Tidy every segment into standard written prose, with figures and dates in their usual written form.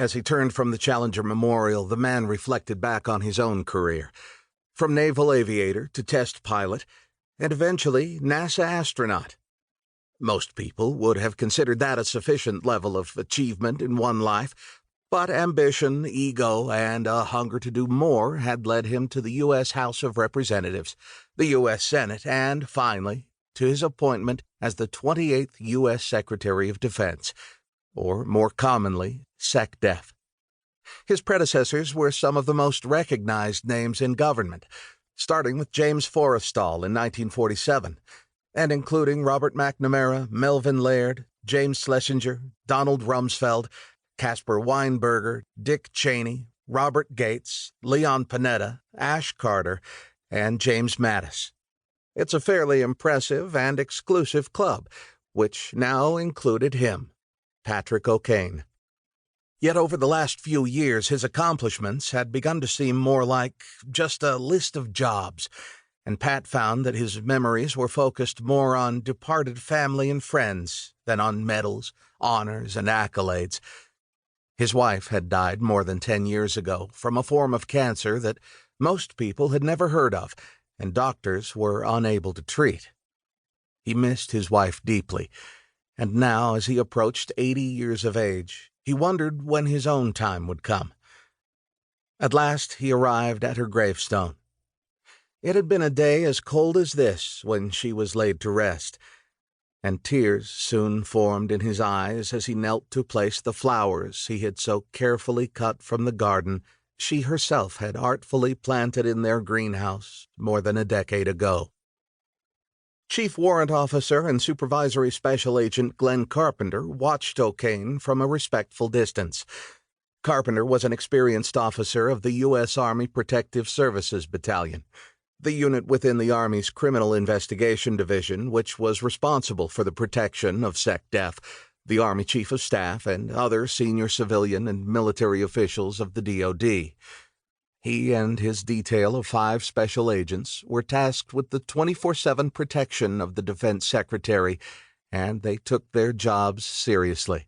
As he turned from the Challenger Memorial, the man reflected back on his own career. From naval aviator to test pilot, and eventually NASA astronaut. Most people would have considered that a sufficient level of achievement in one life, but ambition, ego, and a hunger to do more had led him to the U.S. House of Representatives, the U.S. Senate, and, finally, to his appointment as the 28th U.S. Secretary of Defense, or more commonly, SECDEF. His predecessors were some of the most recognized names in government, starting with James Forrestal in 1947, and including Robert McNamara, Melvin Laird, James Schlesinger, Donald Rumsfeld, Caspar Weinberger, Dick Cheney, Robert Gates, Leon Panetta, Ash Carter, and James Mattis. It's a fairly impressive and exclusive club, which now included him, Patrick O'Kane. Yet over the last few years, his accomplishments had begun to seem more like just a list of jobs, and Pat found that his memories were focused more on departed family and friends than on medals, honors, and accolades. His wife had died more than 10 years ago from a form of cancer that most people had never heard of, and doctors were unable to treat. He missed his wife deeply, and now, as he approached 80 years of age, he wondered when his own time would come. At last he arrived at her gravestone. It had been a day as cold as this when she was laid to rest, and tears soon formed in his eyes as he knelt to place the flowers he had so carefully cut from the garden she herself had artfully planted in their greenhouse more than a decade ago. Chief Warrant Officer and Supervisory Special Agent Glenn Carpenter watched O'Kane from a respectful distance. Carpenter was an experienced officer of the U.S. Army Protective Services Battalion, the unit within the Army's Criminal Investigation Division, which was responsible for the protection of SECDEF, the Army Chief of Staff, and other senior civilian and military officials of the DoD. He and his detail of 5 special agents were tasked with the 24/7 protection of the Defense Secretary, and they took their jobs seriously.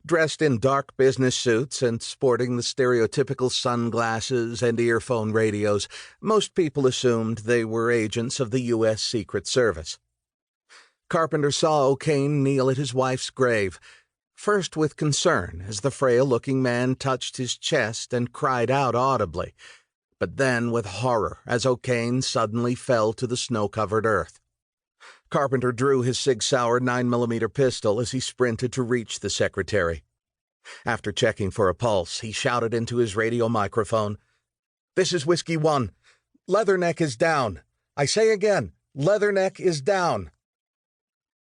Dressed in dark business suits and sporting the stereotypical sunglasses and earphone radios, most people assumed they were agents of the U.S. Secret Service. Carpenter saw O'Kane kneel at his wife's grave, first with concern as the frail-looking man touched his chest and cried out audibly, but then with horror as O'Kane suddenly fell to the snow-covered earth. Carpenter drew his Sig Sauer 9mm pistol as he sprinted to reach the secretary. After checking for a pulse, he shouted into his radio microphone, "This is Whiskey 1. Leatherneck is down. I say again, Leatherneck is down."